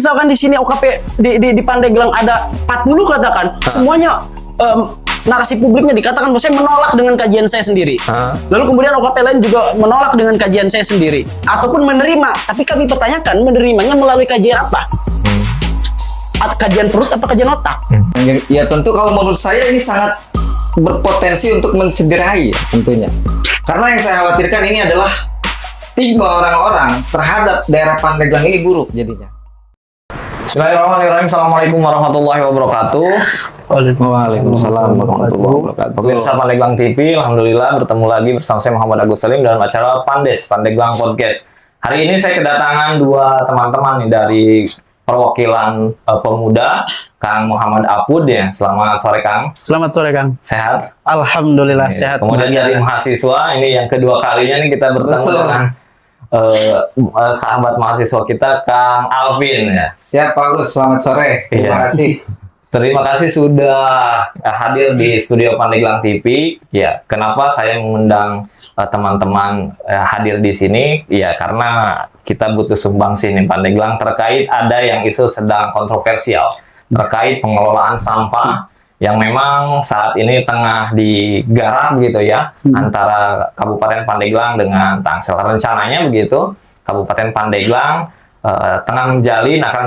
misalkan di sini OKP di Pandeglang ada 40 katakan, semuanya narasi publiknya dikatakan bahwa saya menolak dengan kajian saya sendiri. Lalu kemudian OKP lain juga menolak dengan kajian saya sendiri, ataupun menerima. Tapi kami pertanyakan, menerimanya melalui kajian apa? Kajian perut apa kajian otak? Ya tentu kalau menurut saya ini sangat berpotensi untuk mencederai ya, tentunya. Karena yang saya khawatirkan ini adalah stigma orang-orang terhadap daerah Pandeglang ini buruk jadinya. Bismillahirrahmanirrahim. Assalamualaikum warahmatullahi wabarakatuh. Waalaikumsalam warahmatullahi wabarakatuh. Pemirsa Pandeglang TV, alhamdulillah bertemu lagi bersama saya Muhammad Agus Salim dalam acara Pandes Pandeglang Podcast. Hari ini saya kedatangan dua teman-teman nih dari perwakilan pemuda, Kang Muhammad Apud ya. Selamat sore Kang. Selamat sore Kang. Sehat? Alhamdulillah sehat. Kemudian dari mahasiswa, ini yang kedua kalinya nih kita bertemu dengan sahabat mahasiswa kita, Kang Alvin ya. Siap Pak Agus, selamat sore. Terima kasih. Terima kasih sudah hadir di studio Pandeglang TV. Ya, kenapa saya mengundang teman-teman hadir di sini? Ya, karena kita butuh sumbangsi nih Pandeglang terkait ada yang isu sedang kontroversial terkait pengelolaan sampah yang memang saat ini tengah digarap begitu ya antara Kabupaten Pandeglang dengan Tangsel. Rencananya begitu Kabupaten Pandeglang akan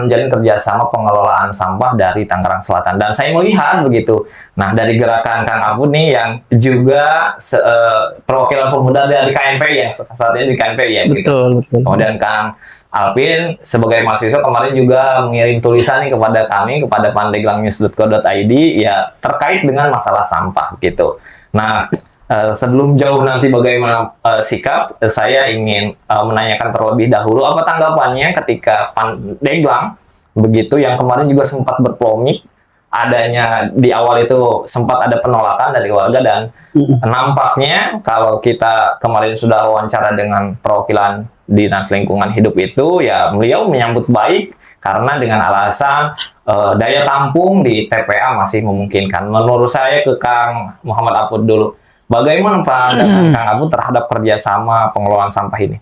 menjalin kerjasama pengelolaan sampah dari Tangerang Selatan, dan saya melihat begitu. Nah, dari gerakan Kang Apud nih yang juga perwakilan pemuda dari KNPI yang saat ini di KNPI ya gitu. Betul. Kemudian Kang Alvin sebagai mahasiswa kemarin juga mengirim tulisan nih kepada kami, kepada pandeglangnews.co.id ya terkait dengan masalah sampah gitu. Nah, sebelum jauh nanti bagaimana sikap, saya ingin menanyakan terlebih dahulu apa tanggapannya ketika Pandeglang begitu yang kemarin juga sempat berpolemik, adanya di awal itu sempat ada penolakan dari warga, dan nampaknya kalau kita kemarin sudah wawancara dengan perwakilan Dinas Lingkungan Hidup itu ya beliau menyambut baik karena dengan alasan daya tampung di TPA masih memungkinkan. Menurut saya ke Kang Muhammad Apud dulu, bagaimana pandangan Kang Apud terhadap kerjasama pengelolaan sampah ini?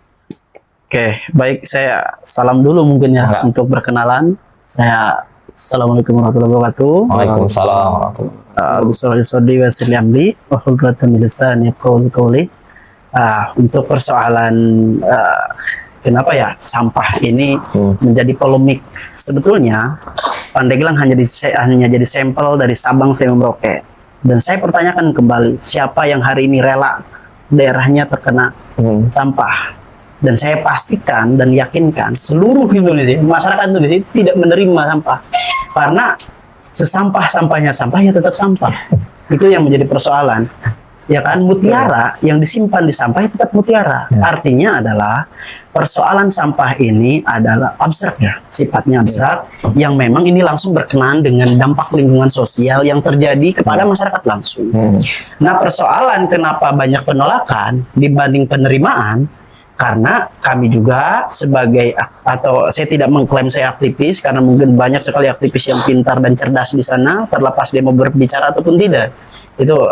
Oke, baik, saya salam dulu mungkin ya untuk berkenalan. Saya Assalamualaikum warahmatullahi wabarakatuh. Waalaikumsalam warahmatullahi wabarakatuh. Untuk persoalan kenapa ya sampah ini menjadi polemik, sebetulnya Pandeglang hanya jadi sampel dari Sabang sampai Merauke. Dan saya pertanyakan kembali, siapa yang hari ini rela daerahnya terkena sampah? Dan saya pastikan dan yakinkan seluruh Indonesia, masyarakat Indonesia tidak menerima sampah. Karena sesampah-sampahnya sampahnya tetap sampah. Itu yang menjadi persoalan. Ya kan, mutiara yang disimpan di sampah tetap mutiara. Artinya adalah persoalan sampah ini adalah abstrak ya, sifatnya abstrak, yang memang ini langsung berkenaan dengan dampak lingkungan sosial yang terjadi kepada masyarakat langsung. Nah, persoalan kenapa banyak penolakan dibanding penerimaan, karena kami juga sebagai, atau saya tidak mengklaim saya aktivis, karena mungkin banyak sekali aktivis yang pintar dan cerdas di sana, terlepas dia mau berbicara ataupun tidak. Itu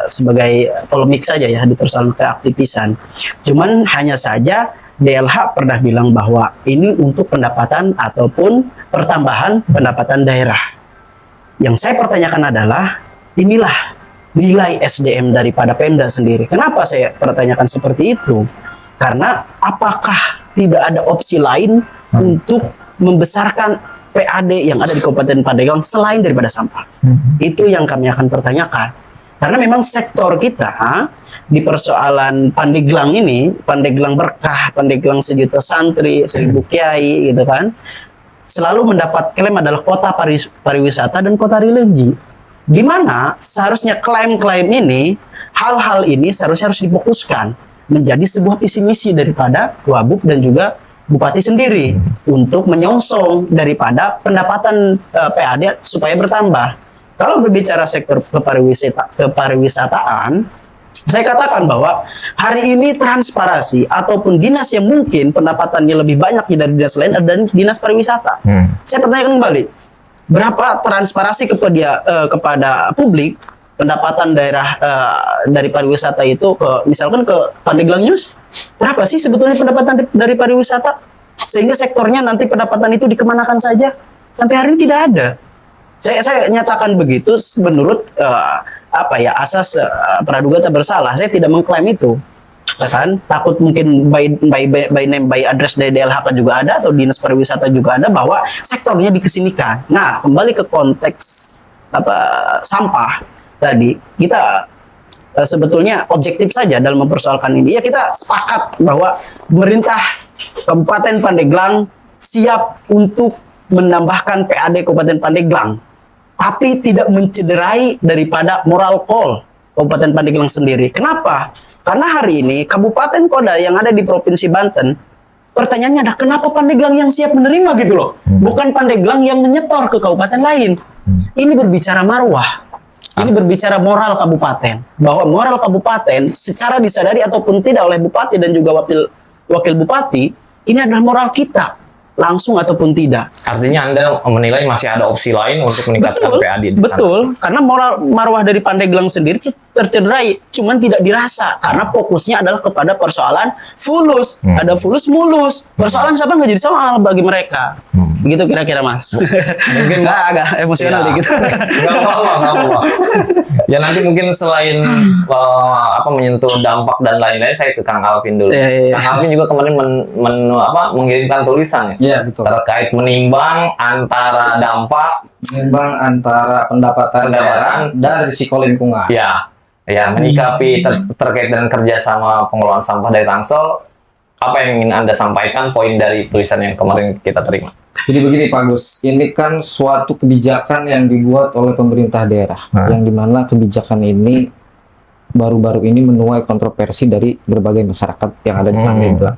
sebagai polemik saja ya di persoalan keaktivisan. Cuman hanya saja DLH pernah bilang bahwa ini untuk pendapatan ataupun pertambahan pendapatan daerah. Yang saya pertanyakan adalah, inilah nilai SDM daripada Pemda sendiri. Kenapa saya pertanyakan seperti itu? Karena apakah tidak ada opsi lain untuk membesarkan PAD yang ada di Kabupaten Pandeglang selain daripada sampah? Itu yang kami akan pertanyakan. Karena memang sektor kita di persoalan Pandeglang ini, Pandeglang berkah, Pandeglang sejuta santri, 1000 kiai gitu kan, selalu mendapat klaim adalah kota pariwisata dan kota religi. Di mana seharusnya klaim-klaim ini, hal-hal ini seharusnya harus difokuskan menjadi sebuah visi misi daripada Wabub dan juga Bupati sendiri untuk menyongsong daripada pendapatan PAD supaya bertambah. Kalau berbicara sektor kepariwisataan, saya katakan bahwa hari ini transparansi ataupun dinas yang mungkin pendapatannya lebih banyak dari dinas lain adalah dinas pariwisata. Saya pertanyakan kembali, berapa transparansi kepada publik pendapatan daerah dari pariwisata itu, misalkan ke Pandeglang News, berapa sih sebetulnya pendapatan dari pariwisata? sehingga sektornya nanti pendapatan itu dikemanakan saja. Sampai hari ini tidak ada. Saya nyatakan begitu menurut asas praduga tak bersalah. Saya tidak mengklaim itu. Ya kan? Takut mungkin by name by address dari DLHK juga ada atau dinas pariwisata juga ada bahwa sektornya dikesinikan. Nah, kembali ke konteks sampah tadi, kita sebetulnya objektif saja dalam mempersoalkan ini. Ya, kita sepakat bahwa pemerintah Kabupaten Pandeglang siap untuk menambahkan PAD Kabupaten Pandeglang, tapi tidak mencederai daripada moral call Kabupaten Pandeglang sendiri. Kenapa? Karena hari ini kabupaten kota yang ada di Provinsi Banten, pertanyaannya adalah kenapa Pandeglang yang siap menerima gitu loh, bukan Pandeglang yang menyetor ke kabupaten lain. Ini berbicara marwah, ini berbicara moral kabupaten, bahwa moral kabupaten secara disadari ataupun tidak oleh bupati dan juga wakil bupati, ini adalah moral kita, langsung ataupun tidak. Artinya Anda menilai masih ada opsi lain untuk meningkatkan PAD di sana. Betul, karena moral marwah dari Pandeglang sendiri tercederai, cuman tidak dirasa karena fokusnya adalah kepada persoalan fulus. Ada fulus mulus. Persoalan siapa nggak jadi soal bagi mereka. Begitu kira-kira, Mas. Mungkin agak emosional dikit. Nggak apa-apa. Ya nanti mungkin selain menyentuh dampak dan lain-lain, saya ke Kang Alvin dulu. Kang Alvin juga kemarin mengirimkan tulisan Iya, betul. terkait menimbang antara dampak, Menimbang antara pendapatan daerah dan risiko lingkungan. ya menyikapi terkait dengan kerjasama pengelolaan sampah dari Tangsel. Apa yang ingin Anda sampaikan poin dari tulisan yang kemarin kita terima? Jadi begini Pak Gus, ini kan suatu kebijakan yang dibuat oleh pemerintah daerah, yang dimana kebijakan ini baru-baru ini menuai kontroversi dari berbagai masyarakat yang ada di Pandeglang.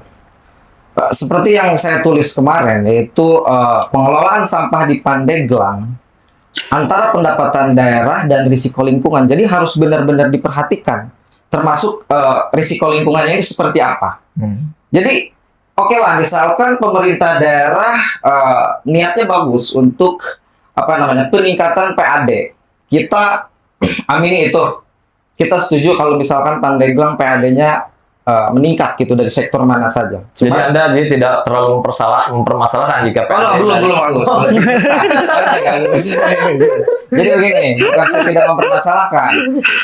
Seperti yang saya tulis kemarin, yaitu pengelolaan sampah di Pandeglang antara pendapatan daerah dan risiko lingkungan. Jadi harus benar-benar diperhatikan, termasuk risiko lingkungannya ini seperti apa. Jadi oke lah, misalkan pemerintah daerah niatnya bagus untuk peningkatan PAD. Kita amini itu. Kita setuju kalau misalkan Pandeglang PAD-nya meningkat gitu dari sektor mana saja. Jadi Anda tidak terlalu mempermasalahkan jika PAD. Belum bagus. Jadi begini, bukan saya tidak mempermasalahkan.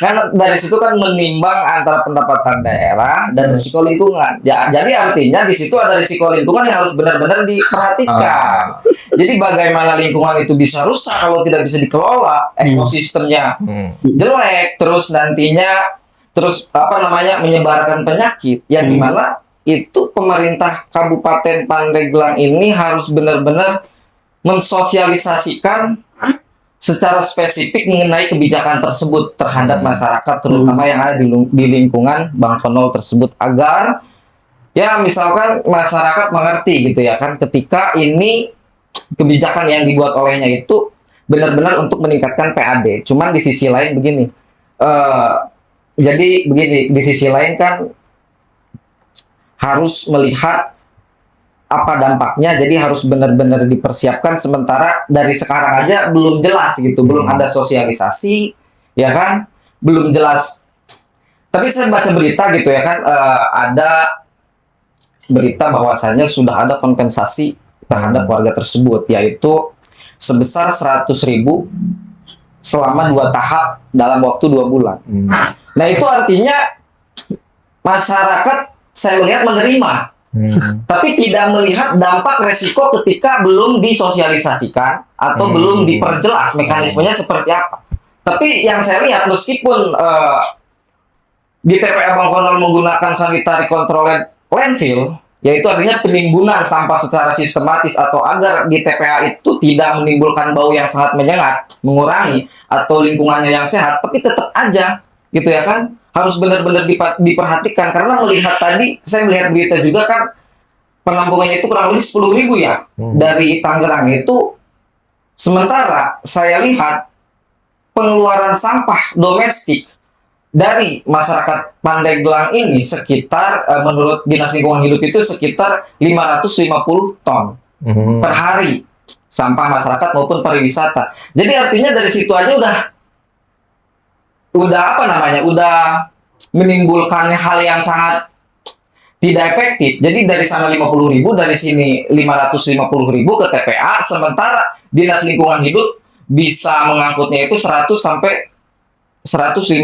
Karena dari situ kan menimbang antara pendapatan daerah dan risiko lingkungan. Ya, jadi artinya di situ ada risiko lingkungan yang harus benar-benar diperhatikan. Jadi bagaimana lingkungan itu bisa rusak kalau tidak bisa dikelola, ekosistemnya jelek, terus nantinya menyebarkan penyakit yang dimana itu pemerintah Kabupaten Pandeglang ini harus benar-benar mensosialisasikan secara spesifik mengenai kebijakan tersebut terhadap masyarakat, terutama yang ada di lingkungan Bangkonol tersebut, agar ya misalkan masyarakat mengerti gitu ya kan, ketika ini kebijakan yang dibuat olehnya itu benar-benar untuk meningkatkan PAD. Cuman di sisi lain begini, jadi begini, di sisi lain kan harus melihat apa dampaknya, jadi harus benar-benar dipersiapkan. Sementara dari sekarang aja belum jelas gitu, belum ada sosialisasi, ya kan, belum jelas. Tapi saya baca berita gitu ya kan, ada berita bahwasannya sudah ada kompensasi terhadap warga tersebut, yaitu sebesar 100.000 selama 2 tahap dalam waktu 2 bulan. Nah itu artinya masyarakat saya melihat menerima, tapi tidak melihat dampak resiko ketika belum disosialisasikan atau belum diperjelas mekanismenya seperti apa. Tapi yang saya lihat, meskipun di TPA Bangkonol menggunakan sanitary controlled landfill, yaitu artinya penimbunan sampah secara sistematis atau agar di TPA itu tidak menimbulkan bau yang sangat menyengat, mengurangi atau lingkungannya yang sehat, tapi tetap aja gitu ya kan, harus benar-benar diperhatikan. Karena melihat tadi, saya melihat berita juga kan, penampungannya itu kurang lebih 10.000 ya dari Tangerang itu. Sementara saya lihat pengeluaran sampah domestik dari masyarakat Pandeglang ini sekitar, menurut Dinas Lingkungan Hidup itu sekitar 550 ton per hari sampah masyarakat maupun pariwisata. Jadi artinya dari situ aja udah menimbulkan hal yang sangat tidak efektif. Jadi dari sana 50.000, dari sini 550.000 ke TPA, sementara Dinas Lingkungan Hidup bisa mengangkutnya itu 100 sampai 150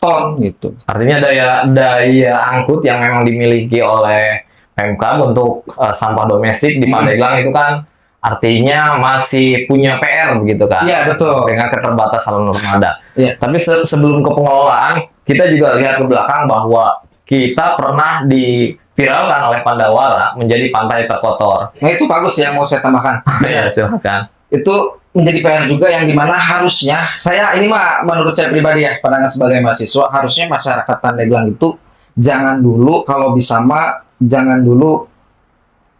ton gitu. Artinya daya angkut yang memang dimiliki oleh Pemkab untuk sampah domestik di Pandeglang itu kan artinya masih punya PR begitu kan? Iya, betul. Dengan keterbatasan armada. Iya. Tapi sebelum ke pengelolaan, kita juga lihat ke belakang bahwa kita pernah diviralkan oleh Pandawara menjadi pantai terkotor. Nah itu bagus yang mau saya tambahkan. Ya, silakan. Itu menjadi PR juga yang dimana harusnya, ini mah menurut saya pribadi ya, pandangan sebagai mahasiswa, harusnya masyarakat Pandeglang itu jangan dulu, kalau bisa mah jangan dulu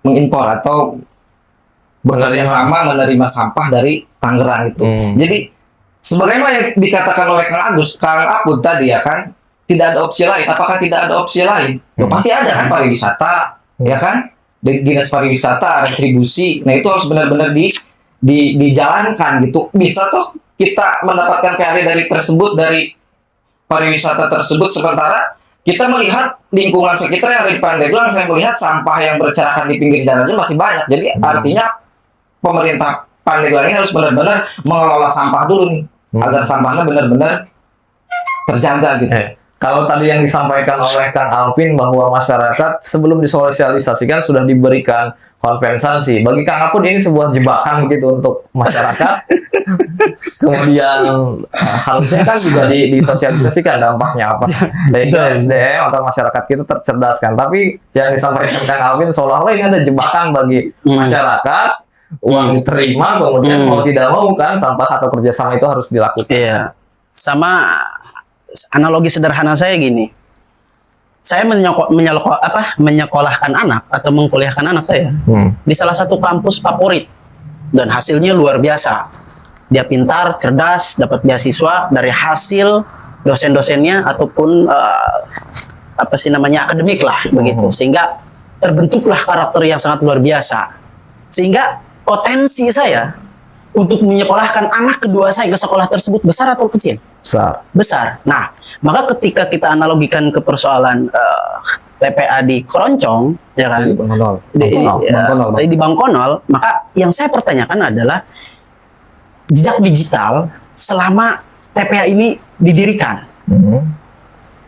mengimpor atau bekerja sama menerima sampah dari Tangerang itu. Jadi sebagaimana yang dikatakan oleh Kang Apud tadi ya kan, tidak ada opsi lain. Apakah tidak ada opsi lain? Ya, pasti ada kan, pariwisata, ya kan? Dinas pariwisata, retribusi. Nah itu harus benar-benar dijalankan gitu. Bisa toh kita mendapatkan PR dari pariwisata tersebut, sementara kita melihat lingkungan sekitar yang ada di Pandeglang, saya melihat sampah yang berserakan di pinggir jalannya masih banyak. Jadi artinya pemerintah Pandeglang ini harus benar-benar mengelola sampah dulu nih, agar sampahnya benar-benar terjaga gitu. Kalau tadi yang disampaikan oleh Kang Alvin bahwa masyarakat sebelum disosialisasikan sudah diberikan kompensasi. Bagi Kang Apud ini sebuah jebakan begitu untuk masyarakat. Kemudian harusnya kan juga disosialisasikan dampaknya apa. Sehingga SDM atau masyarakat kita tercerdaskan. Tapi yang disampaikan Kang Alvin seolah-olah ini ada jebakan bagi masyarakat. Uang diterima, kemudian mau tidak mau kan sampah atau kerjasama itu harus dilakukan. Iya. Sama analogi sederhana saya gini. Saya menyekolahkan anak atau mengkuliahkan anak saya di salah satu kampus favorit dan hasilnya luar biasa. Dia pintar, cerdas, dapat beasiswa dari hasil dosen-dosennya ataupun akademik lah begitu. Sehingga terbentuklah karakter yang sangat luar biasa. Sehingga potensi saya untuk menyekolahkan anak kedua saya ke sekolah tersebut besar atau kecil? Besar. Nah, maka ketika kita analogikan ke persoalan TPA di Keroncong, ya kan, di Bangkonol, maka yang saya pertanyakan adalah jejak digital selama TPA ini didirikan.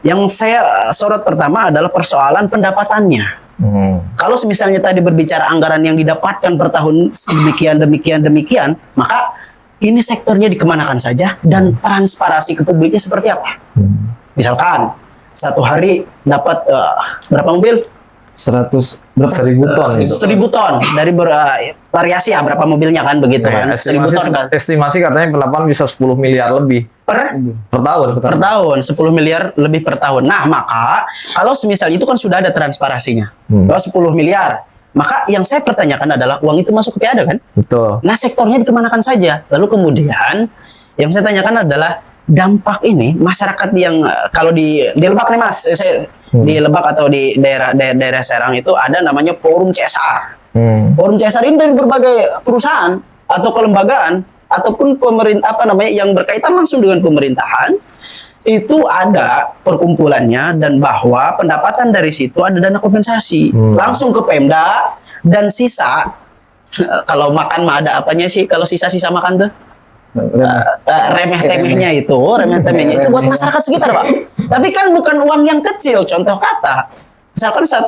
Yang saya sorot pertama adalah persoalan pendapatannya. Kalau misalnya tadi berbicara anggaran yang didapatkan per tahun demikian, maka ini sektornya dikemanakan saja dan transparansi ke publiknya seperti apa? Misalkan satu hari dapat berapa mobil? 100 berapa? 1000 ton gitu. 1000 ton dari variasi ya berapa mobilnya kan begitu kan. 1000 ton kan. Estimasi katanya pendapatan bisa 10 miliar lebih per tahun. Per tahun 10 miliar lebih per tahun. Nah, maka kalau semisal itu kan sudah ada transparansinya. Kalau 10 miliar, maka yang saya pertanyakan adalah uang itu masuk ke PADA kan? Betul. Nah, sektornya dikemanakan saja. Lalu kemudian yang saya tanyakan adalah dampak ini masyarakat yang kalau di Lebak nih Mas, di Lebak atau di daerah Serang itu ada namanya Forum CSR. Forum CSR ini dari berbagai perusahaan atau kelembagaan ataupun pemerintah yang berkaitan langsung dengan pemerintahan itu ada perkumpulannya, dan bahwa pendapatan dari situ ada dana kompensasi langsung ke Pemda, dan sisa kalau makan mah ada apanya sih kalau sisa-sisa makan tuh remeh-temehnya itu buat masyarakat sekitar Pak. Tapi kan bukan uang yang kecil. Contoh kata, misalkan 1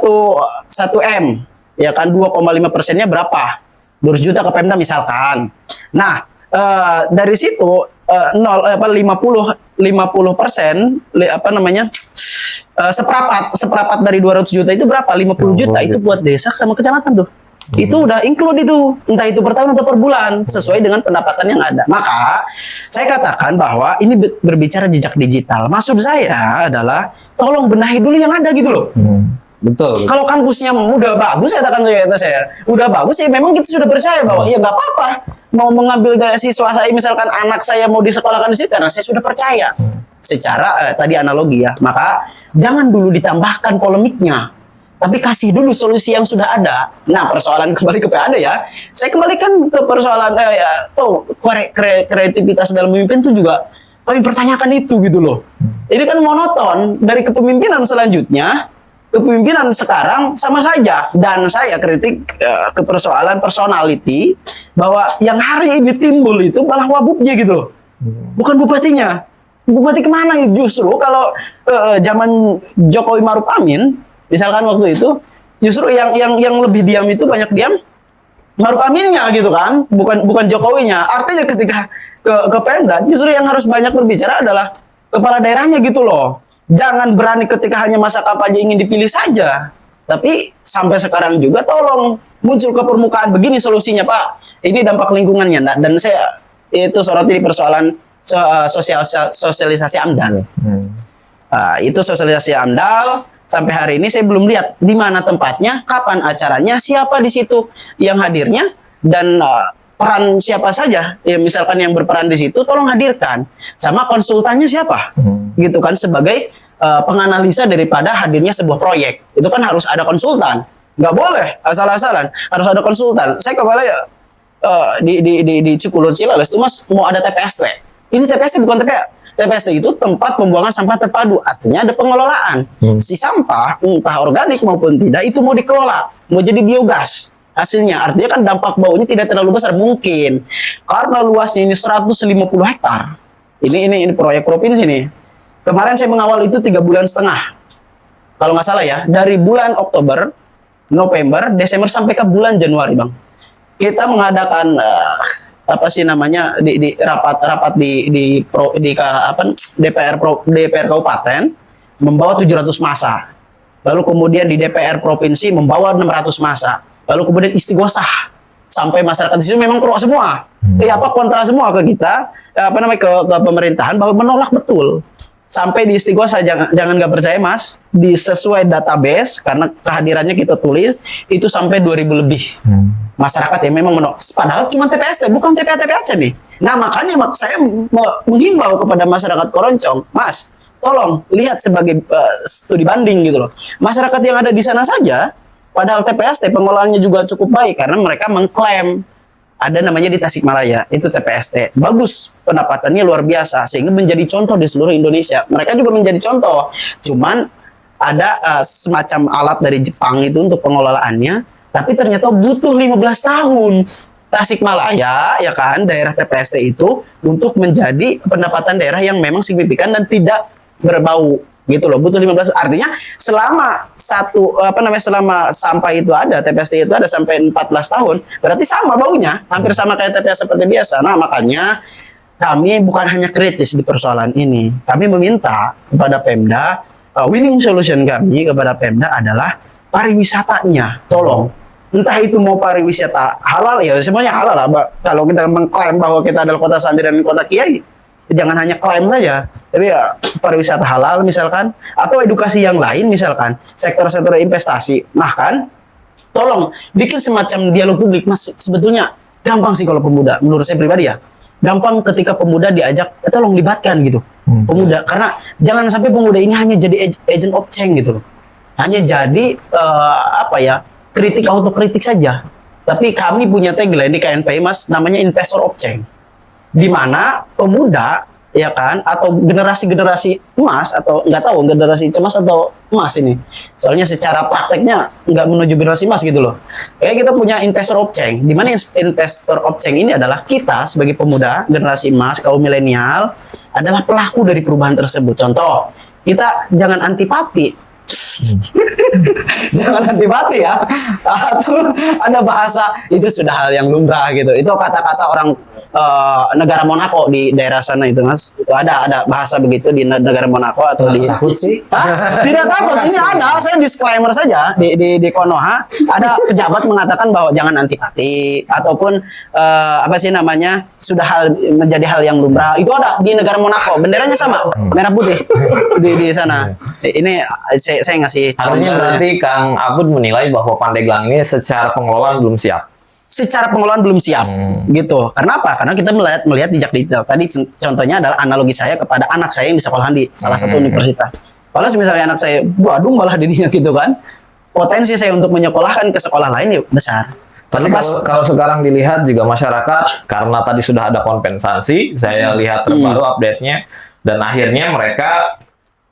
M, ya kan 2,5%-nya berapa? 200 juta ke Pemda misalkan. Nah, dari situ 50% seperapat dari 200 juta itu berapa? 50 juta itu buat desa sama kecamatan tuh. Itu udah include itu, entah itu per tahun atau per bulan, sesuai dengan pendapatan yang ada. Maka saya katakan bahwa ini berbicara jejak digital. Maksud saya adalah tolong benahi dulu yang ada gitu loh. Betul. Kalau kampusnya udah bagus, katakan saya udah bagus, ya memang kita sudah percaya bahwa ya nggak apa-apa mau mengambil dari siswa saya, misalkan anak saya mau disekolahkan di situ karena saya sudah percaya. Secara tadi analogi ya, maka jangan dulu ditambahkan polemiknya, tapi kasih dulu solusi yang sudah ada. Nah, persoalan kembali ke PAD ya. Saya kembalikan ke persoalan kreativitas dalam memimpin itu juga kami pertanyakan itu gitu loh. Ini kan monoton dari kepemimpinan selanjutnya, kepemimpinan sekarang sama saja. Dan saya kritik ke persoalan personality bahwa yang hari ini timbul itu malah wabubnya gitu loh. Bukan bupatinya. Bupati kemana? Justru kalau zaman Jokowi Maruf Amin, misalkan waktu itu, justru yang lebih diam itu banyak diam Maruf Aminnya gitu kan, bukan Jokowinya. Artinya ketika ke Pemda, justru yang harus banyak berbicara adalah kepala daerahnya gitu loh. Jangan berani ketika hanya masa kampanye ingin dipilih saja. Tapi sampai sekarang juga tolong muncul ke permukaan begini solusinya Pak. Ini dampak lingkungannya. Dan saya itu soroti di persoalan sosialisasi AMDAL. Itu sosialisasi AMDAL sampai hari ini saya belum lihat di mana tempatnya, kapan acaranya, siapa di situ yang hadirnya, dan peran siapa saja. Ya, misalkan yang berperan di situ tolong hadirkan. Sama konsultannya siapa. Gitu kan, sebagai penganalisa daripada hadirnya sebuah proyek. Itu kan harus ada konsultan. Nggak boleh asal-asalan, harus ada konsultan. Saya kemarin di Cikulun Cilales itu Mas mau ada TPST. Ini TPST bukan TPA. TPST itu tempat pembuangan sampah terpadu. Artinya ada pengelolaan. Si sampah, entah organik maupun tidak, itu mau dikelola. Mau jadi biogas hasilnya. Artinya kan dampak baunya tidak terlalu besar. Mungkin. Karena luasnya ini 150 hektar. Ini proyek provinsi nih. Kemarin saya mengawal itu 3,5 bulan. Kalau nggak salah ya. Dari bulan Oktober, November, Desember sampai ke bulan Januari, Bang. Kita mengadakan di rapat di DPR kabupaten membawa 700 masa. Lalu kemudian di DPR provinsi membawa 600 masa. Lalu kemudian istighosah sampai masyarakat di situ memang pro semua. Kontra semua ke kita, ke pemerintahan bahwa menolak betul. Sampai di istighosah jangan nggak percaya Mas, di sesuai database karena kehadirannya kita tulis itu sampai 2.000 lebih. Masyarakat yang memang menolak. Padahal cuma TPST, bukan TPA-TPA aja nih. Nah makanya saya menghimbau kepada masyarakat Koroncong, Mas, tolong lihat sebagai studi banding gitu loh. Masyarakat yang ada di sana saja, padahal TPST pengelolaannya juga cukup baik karena mereka mengklaim ada namanya di Tasikmalaya, itu TPST. Bagus, pendapatannya luar biasa sehingga menjadi contoh di seluruh Indonesia. Mereka juga menjadi contoh. Cuman ada semacam alat dari Jepang itu untuk pengelolaannya, tapi ternyata butuh 15 tahun. Tasikmalaya, ya kan, daerah TPST itu untuk menjadi pendapatan daerah yang memang signifikan dan tidak berbau. Gitu loh, butuh 15. Artinya selama selama sampah itu ada, TPST itu ada sampai 14 tahun, berarti sama baunya, hampir sama kayak TPS seperti biasa. Nah, makanya kami bukan hanya kritis di persoalan ini. Kami meminta kepada Pemda, winning solution kami kepada Pemda adalah pariwisatanya. Tolong, entah itu mau pariwisata halal, ya semuanya halal lah. Kalau kita mengklaim bahwa kita adalah kota santri dan kota kiai, jangan hanya klaim saja, tapi ya pariwisata halal misalkan, atau edukasi yang lain misalkan, sektor-sektor investasi. Bahkan, tolong bikin semacam dialog publik, Mas. Sebetulnya gampang sih kalau pemuda, menurut saya pribadi ya. Gampang ketika pemuda diajak, tolong libatkan gitu, pemuda. Karena jangan sampai pemuda ini hanya jadi agent of change gitu loh. Hanya jadi kritik autokritik saja. Tapi kami punya tagline di KNPI, Mas, namanya investor of change. Di mana pemuda, ya kan, atau generasi emas, atau nggak tahu generasi cemas atau emas ini, soalnya secara prakteknya nggak menuju generasi emas gitu loh. Kayak kita punya investor of change, di mana investor of change ini adalah kita sebagai pemuda, generasi emas, kaum milenial, adalah pelaku dari perubahan tersebut. Contoh, kita jangan antipati. Jangan antipati ya. Atau ada bahasa, itu sudah hal yang lumrah gitu. Itu kata-kata orang negara Monaco di daerah sana itu, Mas. Itu ada bahasa begitu di negara Monaco atau di takut sih. Tidak takut. Ini ada, saya disclaimer saja di Konoha ada pejabat mengatakan bahwa jangan antipati ataupun sudah menjadi hal yang lumrah. Itu ada di negara Monaco. Benderanya sama, merah putih di sana. Ini saya ngasih contoh. Artinya berarti Kang Apud menilai bahwa Pandeglang ini secara pengelolaan belum siap. Secara pengelolaan belum siap, gitu. Karena apa? Karena kita melihat jejak digital. Tadi contohnya adalah analogi saya kepada anak saya yang di sekolahan di salah satu universitas. Kalau misalnya anak saya, waduh malah dirinya gitu kan, potensi saya untuk menyekolahkan ke sekolah lain ya besar. Tapi kalau sekarang dilihat juga masyarakat, karena tadi sudah ada kompensasi, saya lihat terbaru update-nya, dan akhirnya mereka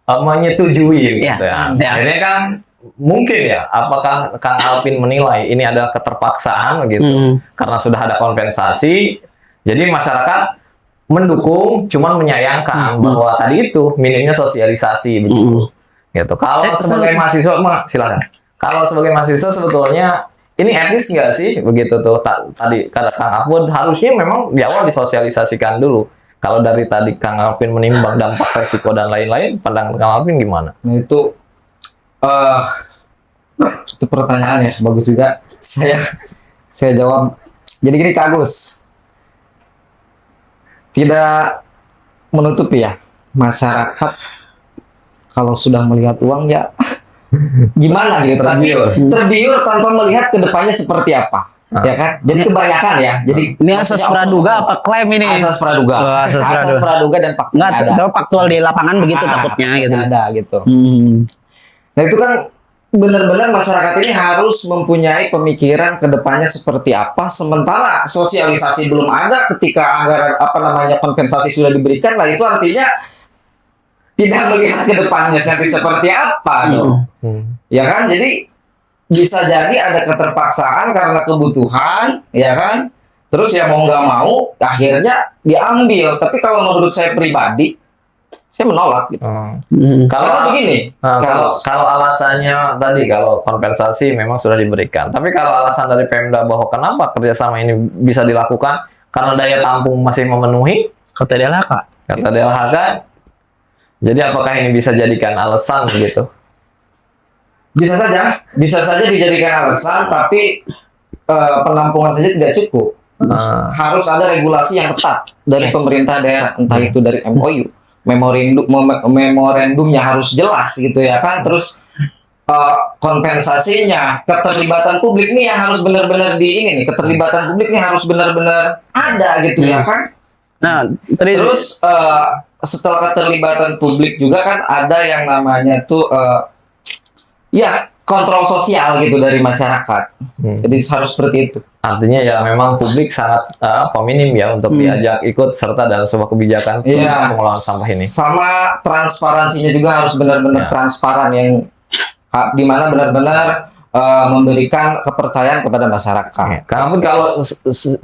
menyetujui gitu ya. Akhirnya kan mungkin ya, apakah Kang Alvin menilai ini adalah keterpaksaan gitu, karena sudah ada kompensasi, jadi masyarakat mendukung, cuman menyayangkan bahwa tadi itu minimnya sosialisasi begitu. Gitu. Kalau sebagai mahasiswa, silakan. Kalau sebagai mahasiswa sebetulnya ini etis nggak sih begitu tuh tadi kata Kang Apud, harusnya memang di awal disosialisasikan dulu. Kalau dari tadi Kang Alvin menimbang dampak resiko dan lain-lain, pandangan Kang Alvin gimana? Nah, itu pertanyaan ya, bagus juga. Saya jawab. Jadi gini Kak Agus, tidak menutupi ya, masyarakat kalau sudah melihat uang ya gimana gitu, terbiur tanpa melihat kedepannya seperti apa, ya kan? Jadi kebanyakan ya. Jadi ini asas praduga apa klaim ini? Asas praduga, asas praduga dan faktual. Nggak, tahu faktual di lapangan begitu takutnya gitu. Ada gitu. Nah itu kan benar-benar masyarakat ini harus mempunyai pemikiran kedepannya seperti apa. Sementara sosialisasi belum ada, ketika anggaran kompensasi sudah diberikan, lah itu artinya tidak melihat ke depannya nanti seperti apa dong. Ya kan? Jadi bisa jadi ada keterpaksaan karena kebutuhan, ya kan? Terus ya mau nggak mau akhirnya diambil. Tapi kalau menurut saya pribadi, saya menolak gitu. Kalau begini, kalau alasannya tadi kalau kompensasi memang sudah diberikan. Tapi kalau alasan dari Pemda bahwa kenapa kerjasama ini bisa dilakukan karena daya tampung masih memenuhi, Kata DLHK. Jadi apakah ini bisa jadikan alasan gitu? Bisa saja dijadikan alasan, tapi penampungan saja tidak cukup. Harus ada regulasi yang ketat dari pemerintah daerah, entah itu dari MOU, memorandumnya harus jelas gitu ya kan. Terus kompensasinya, keterlibatan publik nih yang harus benar-benar keterlibatan publik nih harus benar-benar ada gitu ya kan. Nah, terus setelah keterlibatan publik juga kan ada yang namanya tuh kontrol sosial gitu dari masyarakat. Jadi harus seperti itu. Artinya ya memang publik sangat minim ya untuk diajak ikut serta dalam sebuah kebijakan pengelolaan sampah ini. Sama transparansinya juga harus benar-benar transparan, yang dimana benar-benar memberikan kepercayaan kepada masyarakat. Karena pun kalau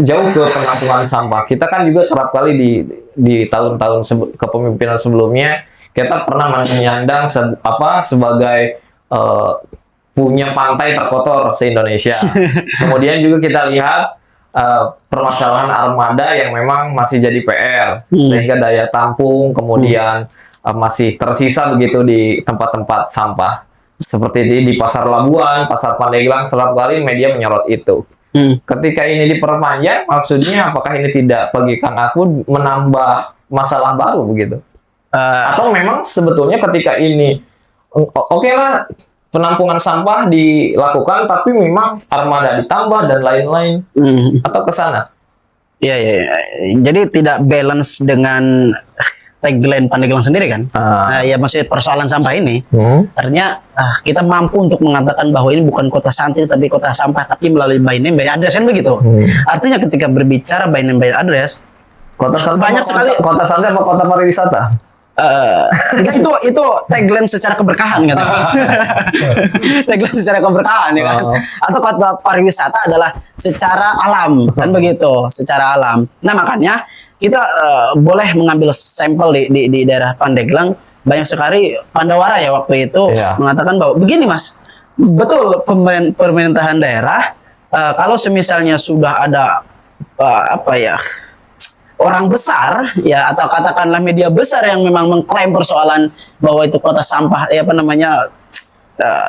jauh ke penampungan sampah, kita kan juga kerap kali di tahun-tahun kepemimpinan sebelumnya kita pernah menyandang sebagai punya pantai terkotor se-Indonesia. Kemudian juga kita lihat permasalahan armada yang memang masih jadi PR, sehingga daya tampung kemudian masih tersisa begitu di tempat-tempat sampah. Seperti di Pasar Labuan, Pasar Pandeglang, setiap kali media menyorot itu. Ketika ini diperpanjang, maksudnya apakah ini tidak bagi Kang Aku menambah masalah baru begitu? Atau memang sebetulnya ketika ini oke lah penampungan sampah dilakukan, tapi memang armada ditambah dan lain-lain, atau ke sana? Iya. Jadi tidak balance dengan tagline Pandeglang sendiri kan. Nah, ya maksudnya persoalan sampah ini artinya kita mampu untuk mengatakan bahwa ini bukan kota santri tapi kota sampah, tapi melalui by name by address kan begitu. Artinya ketika berbicara by name by address, kota santri banyak sekali kota santri apa kota pariwisata? itu tagline secara keberkahan kan. Tagline secara keberkahan ya kan. Atau kota pariwisata adalah secara alam kan begitu, secara alam. Nah makanya kita boleh mengambil sampel di daerah Pandeglang. Banyak sekali Pandawara ya waktu itu mengatakan bahwa begini Mas, betul pemerintahan daerah kalau semisalnya sudah ada orang besar ya, atau katakanlah media besar yang memang mengklaim persoalan bahwa itu kota sampah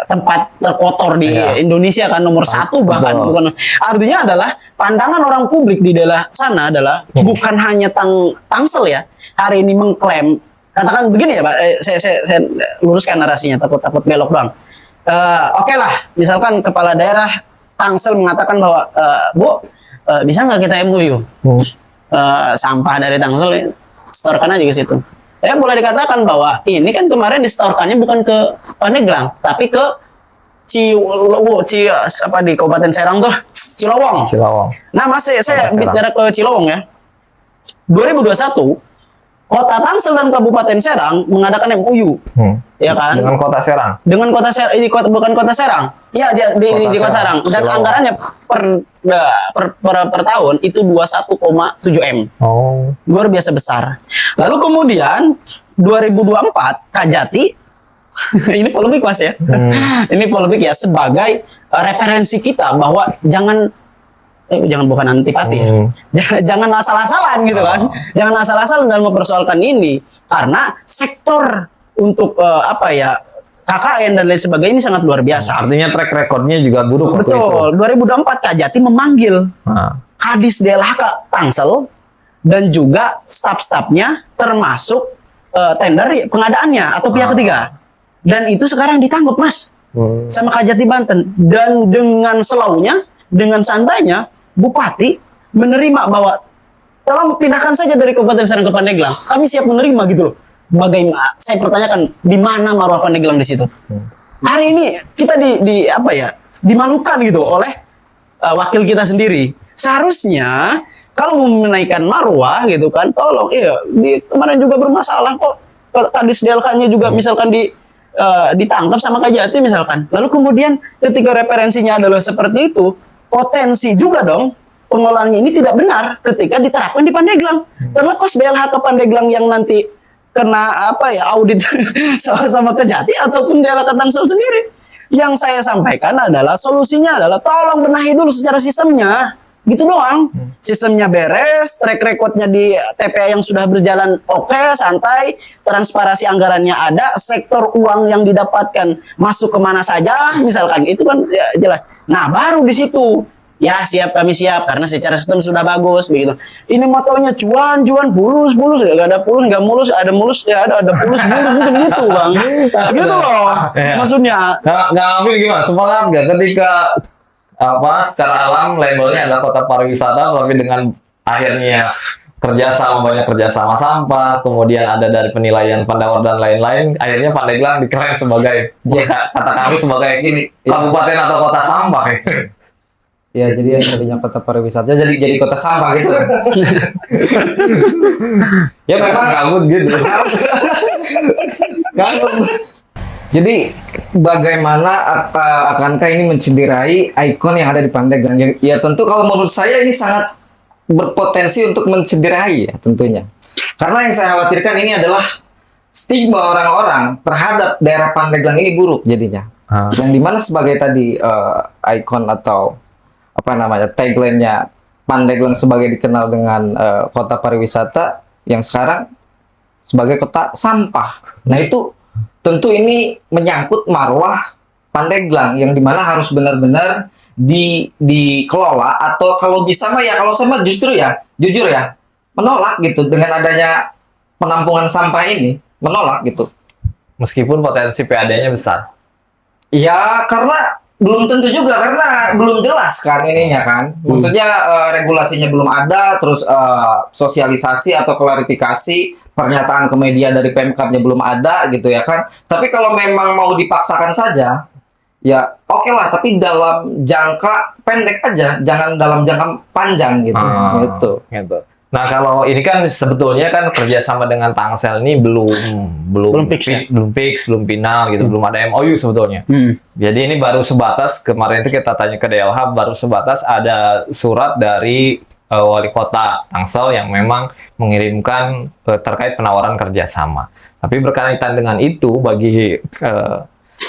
tempat terkotor di Indonesia kan nomor satu, bahkan bukan, artinya adalah pandangan orang publik di daerah sana adalah bukan hanya Tangsel ya hari ini mengklaim, katakan begini ya Pak, saya luruskan narasinya, takut belok doang. Oke lah, misalkan kepala daerah Tangsel mengatakan bahwa Bu, bisa nggak kita MOU sampah dari Tangsel setorkan aja ke situ. Ya boleh dikatakan bahwa ini kan kemarin distorkannya bukan ke Pandeglang tapi ke di Kabupaten Serang tuh Cilowong. Cilowong. Nah, Mas, saya Kota Serang. bicara ke Cilowong ya. 2021, Kota Tangsel dan Kabupaten Serang mengadakan MOU, ya kan? Dengan Kota Serang. Dengan Kota Serang, ini kota bukan Kota Serang. Iya, di Kota Serang. Dan Cilowong. anggarannya per tahun itu 21,7 M. Oh. Luar biasa besar. Lalu kemudian 2024 Kajati ini polemik Mas ya. Ini polemik ya sebagai referensi kita bahwa jangan bukan antipati. Jangan asal-asalan gitu kan. Jangan asal-asalan dalam mempersoalkan ini karena sektor untuk KKN dan lain sebagainya ini sangat luar biasa. Artinya track recordnya juga buruk waktu itu. Betul. 2024 Kajati memanggil Nah. Kadis DLHK Tangsel dan juga staf-stafnya termasuk tender pengadaannya atau pihak ketiga. Dan itu sekarang ditangkap Mas sama Kajati Banten. Dan dengan selaunya, dengan santainya Bupati menerima bahwa tolong pindahkan saja dari Kabupaten Serang ke Pandeglang. Kami siap menerima gitu loh. Bagaimana? Saya pertanyakan di mana marwah Pandeglang di situ? Hari ini kita dimalukan gitu oleh wakil kita sendiri. Seharusnya kalau mau menaikkan marwah gitu kan, tolong kemarin juga bermasalah kok. Kadis DLK-nya juga misalkan ditangkap sama Kajati misalkan. Lalu kemudian ketika referensinya adalah seperti itu, potensi juga dong pengelolaannya ini tidak benar ketika diterapkan di Pandeglang. Terlepas DLHK Pandeglang yang nanti kena audit sama Kajati ataupun DLHK Tangsel sendiri. Yang saya sampaikan adalah solusinya adalah tolong benahi dulu secara sistemnya. Gitu doang. Sistemnya beres, track recordnya di TPA yang sudah berjalan oke, santai, transparansi anggarannya ada, sektor uang yang didapatkan masuk kemana saja, misalkan itu kan ya, jelas. Nah baru di situ ya siap, kami siap karena secara sistem sudah bagus begitu. Ini motonya cuan bulus nggak ada pulus nggak mulus, ada mulus ya ada pulus bulus gitu bang. Gitu loh maksudnya. Nggak ngambil gimana? Semangat nggak ketika secara alam labelnya adalah kota pariwisata, tapi dengan akhirnya banyak kerjasama sampah, kemudian ada dari penilaian Pandawar dan lain-lain, akhirnya Pandeglang diklaim sebagai kata kami sebagai kabupaten atau kota sampah gitu. Ya, jadi yang tadinya kota pariwisata jadi kota sampah gitu. Ya memang gabut gitu. Jadi bagaimana akankah ini mencederai ikon yang ada di Pandeglang? Ya tentu kalau menurut saya ini sangat berpotensi untuk mencederai ya tentunya. Karena yang saya khawatirkan ini adalah stigma orang-orang terhadap daerah Pandeglang ini buruk jadinya. Yang dimana sebagai tadi ikon atau tagline-nya Pandeglang sebagai dikenal dengan kota pariwisata yang sekarang sebagai kota sampah. Nah itu tentu ini menyangkut marwah Pandeglang yang dimana harus benar-benar dikelola atau kalau bisa kalau saya justru jujur menolak gitu dengan adanya penampungan sampah ini, menolak gitu. Meskipun potensi PAD-nya besar. Ya karena belum tentu juga karena belum jelas kan ininya kan. Maksudnya regulasinya belum ada, terus sosialisasi atau klarifikasi pernyataan ke media dari Pemkabnya belum ada gitu ya kan. Tapi kalau memang mau dipaksakan saja, ya oke lah. Tapi dalam jangka pendek aja, jangan dalam jangka panjang gitu. Gitu. Nah kalau ini kan sebetulnya kan kerjasama dengan Tangsel ini belum fix, belum final gitu, belum ada MOU sebetulnya. Jadi ini baru sebatas kemarin itu kita tanya ke DLH baru sebatas ada surat dari wali kota Tangsel yang memang mengirimkan terkait penawaran kerjasama. Tapi berkaitan dengan itu bagi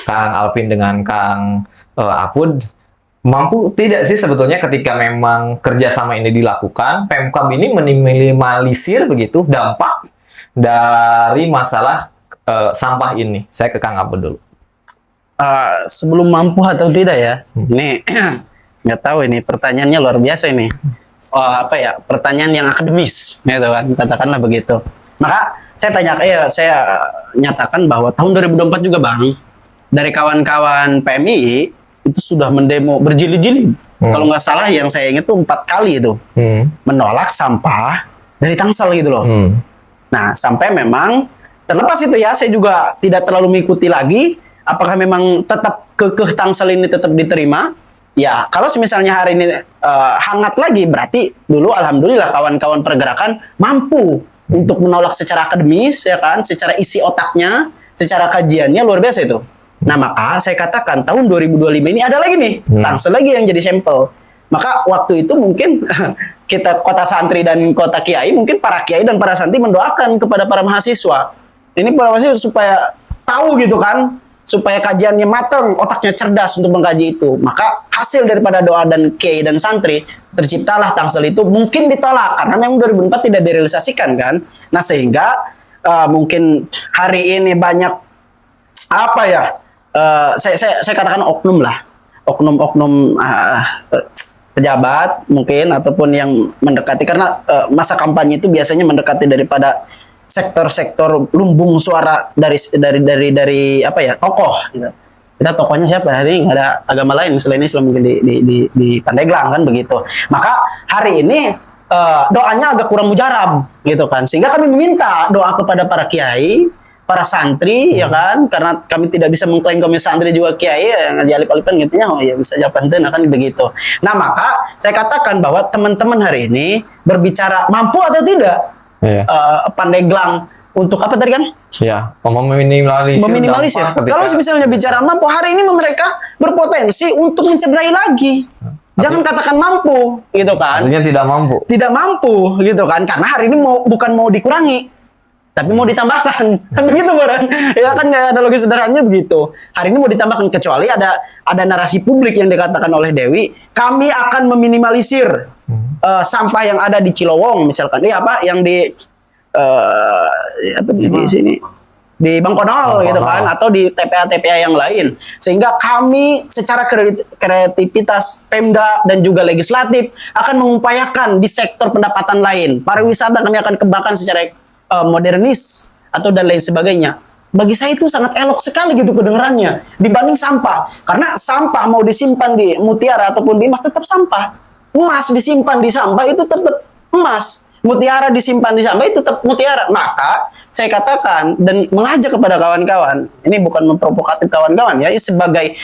Kang Alvin dengan Kang Apud, mampu tidak sih sebetulnya ketika memang kerjasama ini dilakukan, Pemkab ini meminimalisir begitu dampak dari masalah sampah ini? Saya ke Kang Apud dulu. Sebelum mampu atau tidak ya, ini nggak tahu ini pertanyaannya luar biasa ini. Pertanyaan yang akademis, gitu kan, katakanlah begitu. Maka saya nyatakan bahwa tahun 2024 juga bang, dari kawan-kawan PMI itu sudah mendemo berjilid-jilid. Kalau nggak salah yang saya ingat tuh 4 kali itu menolak sampah dari Tangsel gitu loh. Nah sampai memang terlepas itu ya, saya juga tidak terlalu mengikuti lagi apakah memang tetap ke Tangsel ini tetap diterima ya kalau misalnya hari ini hangat lagi, berarti dulu alhamdulillah kawan-kawan pergerakan mampu untuk menolak secara akademis, ya kan, secara isi otaknya, secara kajiannya luar biasa itu. Nah, maka saya katakan tahun 2025 ini ada lagi nih, Tangsel lagi yang jadi sampel. Maka waktu itu mungkin kita kota santri dan kota kiai, mungkin para kiai dan para santri mendoakan kepada para mahasiswa. Ini para mahasiswa supaya tahu gitu kan, supaya kajiannya matang, otaknya cerdas untuk mengkaji itu. Maka hasil daripada doa dan kiai dan santri, terciptalah Tangsel itu. Mungkin ditolak karena memang 2004 tidak direalisasikan kan. Nah, sehingga mungkin hari ini banyak apa ya? Saya katakan oknum lah, oknum pejabat mungkin ataupun yang mendekati, karena masa kampanye itu biasanya mendekati daripada sektor-sektor lumbung suara dari apa ya, tokoh gitu. Kita tokohnya siapa hari ini? Nggak ada agama lain selain Islam mungkin di Pandeglang kan begitu. Maka hari ini doanya agak kurang mujarab gitu kan, sehingga kami meminta doa kepada para kiai, para santri, ya kan, karena kami tidak bisa mengklaim kami santri juga kiai, yang alip-alipan gitu ya, oh ya bisa jawabanten akan begitu. Nah, maka saya katakan bahwa teman-teman hari ini berbicara mampu atau tidak Pandeglang untuk apa tadi kan? Ya, meminimalisir. Kalau misalnya bicara mampu, hari ini mereka berpotensi untuk mencederai lagi. Jangan katakan mampu, gitu kan? Artinya tidak mampu. Tidak mampu, gitu kan? Karena hari ini bukan mau dikurangi, tapi mau ditambahkan, kan begitu Baran? Ya kan, analogi sederhananya begitu. Hari ini mau ditambahkan, kecuali ada narasi publik yang dikatakan oleh Dewi, kami akan meminimalisir sampah yang ada di Cilowong misalkan, yang di sini di Bangkonol gitu kan, atau di TPA yang lain, sehingga kami secara kreativitas Pemda dan juga legislatif akan mengupayakan di sektor pendapatan lain, pariwisata kami akan kembangkan secara modernis atau dan lain sebagainya. Bagi saya itu sangat elok sekali gitu kedengarannya dibanding sampah, karena sampah mau disimpan di mutiara ataupun di emas tetap sampah, emas disimpan di sampah itu tetap emas, mutiara disimpan di sampah itu tetap mutiara. Maka saya katakan dan mengajak kepada kawan-kawan, ini bukan memprovokatif kawan-kawan ya, sebagai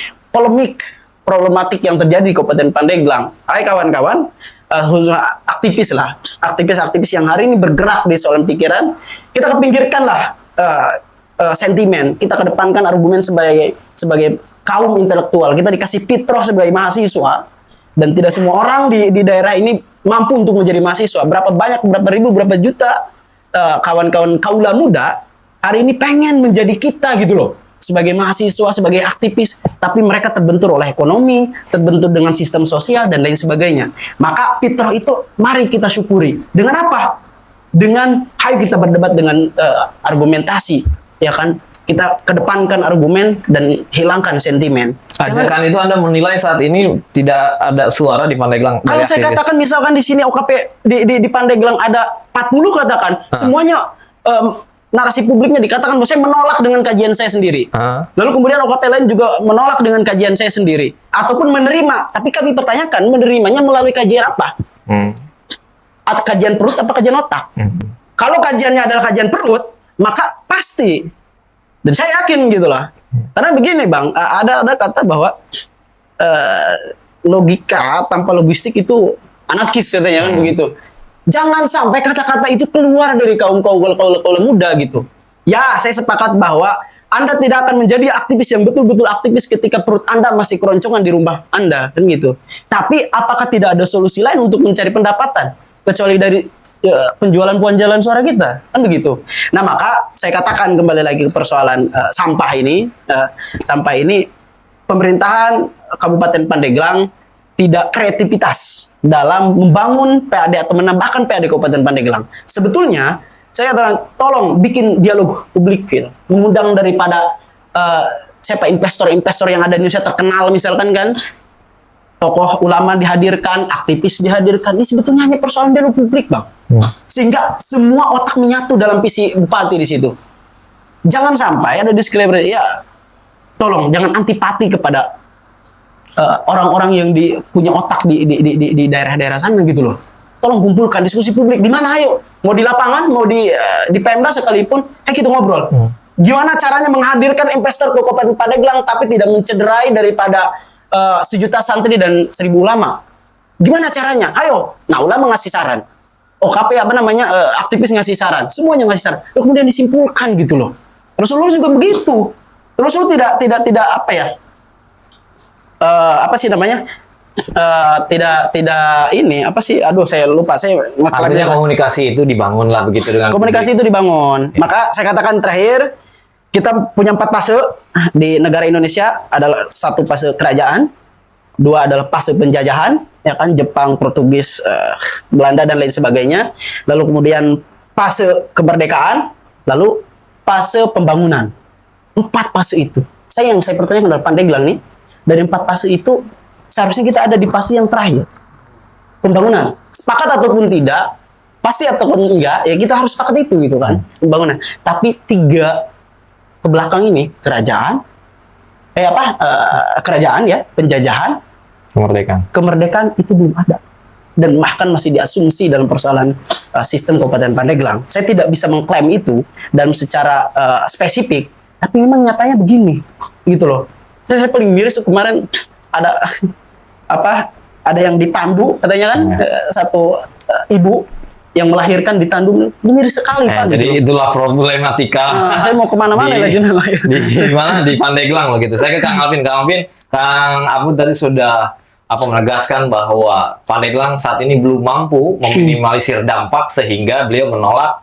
problematik yang terjadi di Kabupaten Pandeglang. Hai kawan-kawan, aktivis yang hari ini bergerak di soal pikiran, kita kepinggirkanlah sentimen, kita kedepankan argumen sebagai kaum intelektual, kita dikasih fitrah sebagai mahasiswa, dan tidak semua orang di daerah ini mampu untuk menjadi mahasiswa. Berapa ribu, berapa juta kawan-kawan kaula muda hari ini pengen menjadi kita gitu loh, sebagai mahasiswa, sebagai aktivis, tapi mereka terbentur oleh ekonomi, terbentur dengan sistem sosial dan lain sebagainya. Maka fitrah itu mari kita syukuri. Dengan apa? Dengan ayo kita berdebat dengan argumentasi, ya kan? Kita kedepankan argumen dan hilangkan sentimen. Ajakan itu Anda menilai saat ini tidak ada suara di Pandeglang? Kalau saya katakan misalkan di sini OKP di Pandeglang ada 40 katakan, semuanya narasi publiknya dikatakan bahwa saya menolak dengan kajian saya sendiri. Lalu kemudian OKP lain juga menolak dengan kajian saya sendiri. Ataupun menerima, tapi kami pertanyakan menerimanya melalui kajian apa? Kajian perut apa kajian otak? Kalau kajiannya adalah kajian perut, maka pasti, dan saya yakin gitu lah. Karena begini Bang, ada kata bahwa logika tanpa logistik itu anarkis katanya kan begitu. Jangan sampai kata-kata itu keluar dari kaum muda gitu. Ya, saya sepakat bahwa Anda tidak akan menjadi aktivis yang betul-betul aktivis ketika perut Anda masih keroncongan di rumah Anda, kan gitu. Tapi apakah tidak ada solusi lain untuk mencari pendapatan kecuali dari penjualan jalan suara kita, kan begitu. Nah, maka saya katakan kembali lagi ke persoalan sampah ini. Pemerintahan Kabupaten Pandeglang tidak kreativitas dalam membangun PAD atau menambahkan PAD Kabupaten Pandeglang. Sebetulnya saya katakan tolong bikin dialog publik, gitu. Mengundang daripada siapa investor-investor yang ada di Indonesia terkenal misalkan kan. Tokoh ulama dihadirkan, aktivis dihadirkan. Ini sebetulnya hanya persoalan dialog publik, Bang. Sehingga semua otak menyatu dalam visi bupati di situ. Jangan sampai ada disclaimer, ya tolong jangan antipati kepada orang-orang yang punya otak di daerah-daerah sana gitu loh. Tolong kumpulkan diskusi publik di mana, ayo. Mau di lapangan, mau di Pemda sekalipun, ayo kita ngobrol. Gimana caranya menghadirkan investor ke Kabupaten Pandeglang tapi tidak mencederai daripada sejuta santri dan 1.000 ulama. Gimana caranya? Ayo. Nah, ulama ngasih saran. OKP aktivis ngasih saran. Semuanya ngasih saran. Lalu kemudian disimpulkan gitu loh. Rasulullah juga begitu. Rasulullah tidak apa ya? Apa sih namanya? Tidak ini apa sih? Aduh, saya lupa. Saya Artinya komunikasi itu dibangun lah begitu dengan komunikasi itu dibangun. Maka saya katakan terakhir, kita punya 4 fase di negara Indonesia. Adalah 1 fase kerajaan, 2 adalah fase penjajahan, ya kan, Jepang, Portugis, Belanda dan lain sebagainya. Lalu kemudian fase kemerdekaan, lalu fase pembangunan. 4 fase itu. Yang saya pertanyakan adalah Pandeglang nih, dari 4 fase itu seharusnya kita ada di fase yang terakhir, pembangunan. Sepakat ataupun tidak, pasti ataupun enggak, ya kita harus sepakat itu gitu kan, pembangunan. Tapi 3 ke belakang ini, kerajaan, kerajaan ya, penjajahan, kemerdekaan itu belum ada. Dan bahkan masih diasumsi dalam persoalan sistem Kabupaten Pandeglang. Saya tidak bisa mengklaim itu dalam secara spesifik, tapi memang nyatanya begini, gitu loh. Saya paling miris kemarin ada yang ditandu katanya kan, satu ibu yang melahirkan ditandu, miris sekali Pak. Jadi gitu. itulah problematika. Saya mau kemana-mana di mana di Pandeglang loh gitu. Saya ke Kang Alvin, Kang Abu tadi sudah menegaskan bahwa Pandeglang saat ini belum mampu meminimalisir dampak sehingga beliau menolak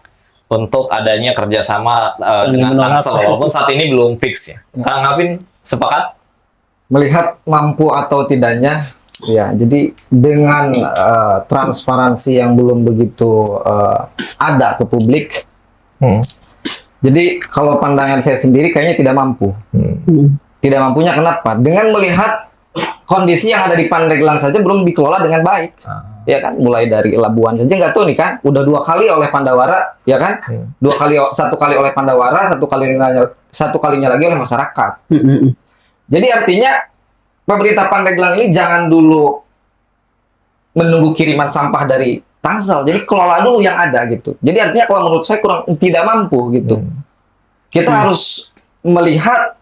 untuk adanya kerjasama dengan Tangsel walaupun saat ini belum fix ya. Kang Alvin sepakat? Melihat mampu atau tidaknya, ya. Jadi dengan transparansi yang belum begitu ada ke publik, jadi kalau pandangan saya sendiri kayaknya tidak mampu. Tidak mampunya kenapa? Dengan melihat kondisi yang ada di Pandeglang saja belum dikelola dengan baik, ya kan? Mulai dari Labuan saja nggak tahu nih kan, udah 2 kali oleh Pandawara, ya kan? 1 kali oleh Pandawara, 1 kalinya lagi oleh masyarakat. Jadi artinya pemerintah Pandeglang ini jangan dulu menunggu kiriman sampah dari Tangsel. Jadi kelola dulu yang ada gitu. Jadi artinya kalau menurut saya tidak mampu gitu. Kita harus melihat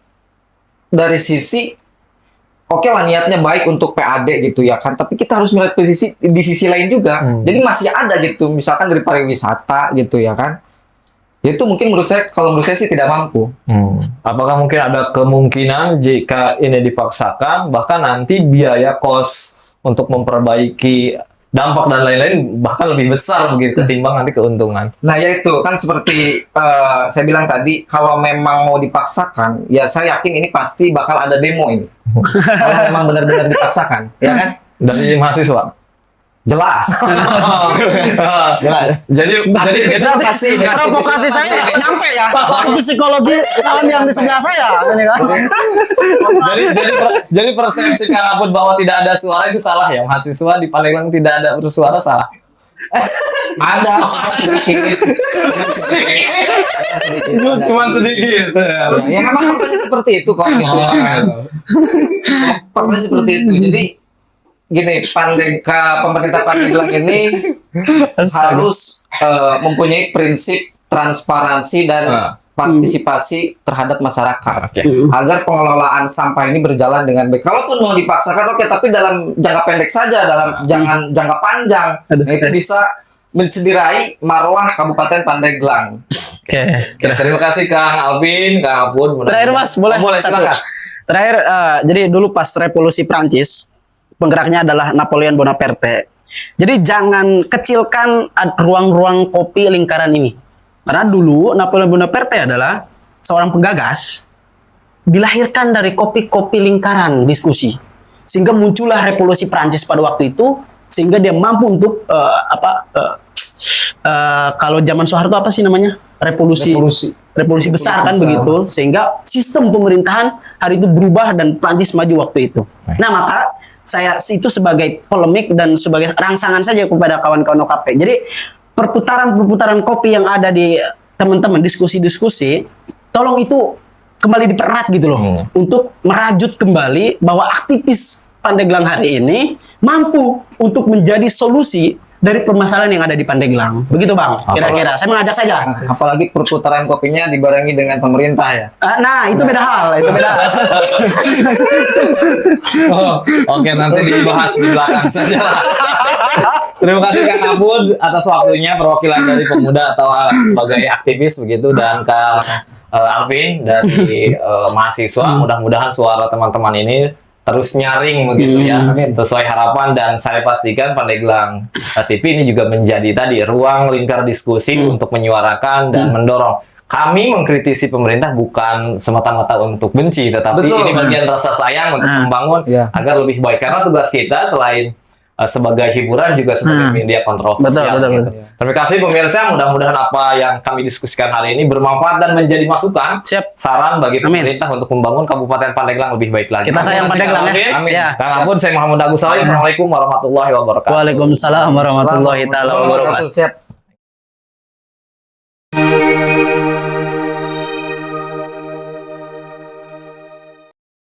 dari sisi oke lah niatnya baik untuk PAD gitu ya kan. Tapi kita harus melihat di sisi lain juga. Jadi masih ada gitu. Misalkan dari pariwisata gitu ya kan. Itu mungkin menurut saya sih tidak mampu. Apakah mungkin ada kemungkinan jika ini dipaksakan bahkan nanti biaya kos untuk memperbaiki dampak dan lain-lain bahkan lebih besar begitu ketimbang nanti keuntungan. Nah ya itu kan seperti saya bilang tadi, kalau memang mau dipaksakan, ya saya yakin ini pasti bakal ada demo ini. Kalau memang benar-benar dipaksakan, ya kan? Dari mahasiswa. Jelas. Jelas. Jadi provokasi saya nyampe ya. Psikologi kawan yang di sebelah saya ini kan. jadi persepsi Kang Aput bahwa tidak ada suara itu salah ya. Mahasiswa di Pandeglang tidak ada bersuara salah. Ada sedikit. Cuma sedikit. Ya memang seperti itu kok. Faktanya seperti itu. Jadi gini, pemerintah Pandeglang ini harus mempunyai prinsip transparansi dan partisipasi terhadap masyarakat agar pengelolaan sampah ini berjalan dengan baik. Kalaupun mau dipaksakan oke, tapi dalam jangka pendek saja, jangan jangka panjang. Nah, itu bisa mencederai marwah Kabupaten Pandeglang. Terima kasih Kang Alvin, Kang Apun. Terakhir Mas, boleh satu. Terakhir, jadi dulu pas revolusi Prancis, penggeraknya adalah Napoleon Bonaparte. Jadi jangan kecilkan ruang-ruang kopi lingkaran ini. Karena dulu Napoleon Bonaparte adalah seorang penggagas, dilahirkan dari kopi-kopi lingkaran diskusi. Sehingga muncullah revolusi Prancis pada waktu itu, sehingga dia mampu untuk kalau zaman Soeharto apa sih namanya? Revolusi besar kan begitu. Sehingga sistem pemerintahan hari itu berubah dan Prancis maju waktu itu. Nah, maka saya itu sebagai polemik dan sebagai rangsangan saja kepada kawan-kawan OKP. Jadi perputaran kopi yang ada di teman-teman diskusi-diskusi, tolong itu kembali dipererat gitu loh, untuk merajut kembali bahwa aktivis Pandeglang hari ini mampu untuk menjadi solusi dari permasalahan yang ada di Pandeglang. Begitu Bang, kira-kira. Saya mengajak saja. Apalagi perputaran kopinya dibarengi dengan pemerintah ya. Nah, itu beda hal, itu beda hal. Oh, oke, nanti dibahas di belakang saja lah. Terima kasih Kang Abud atas waktunya, perwakilan dari pemuda atau sebagai aktivis begitu, dan Kang Alvin dari mahasiswa. Mudah-mudahan suara teman-teman ini terus nyaring begitu ya, sesuai harapan, dan saya pastikan Pandeglang TV ini juga menjadi tadi ruang lingkar diskusi untuk menyuarakan dan mendorong. Kami mengkritisi pemerintah bukan semata-mata untuk benci, tetapi ini bagian rasa sayang untuk membangun agar lebih baik. Karena tugas kita selain sebagai hiburan juga sebagai media kontrol sosial. Gitu. Terima kasih pemirsa, mudah-mudahan apa yang kami diskusikan hari ini bermanfaat dan menjadi masukan, saran bagi pemerintah untuk membangun Kabupaten Pandeglang lebih baik lagi. Kita sayang Pandeglang ya. Amin. Kang Abud, saya Muhammad Agus Salim. Assalamualaikum warahmatullahi wabarakatuh. Waalaikumsalam warahmatullahi taala wabarakatuh. Siap.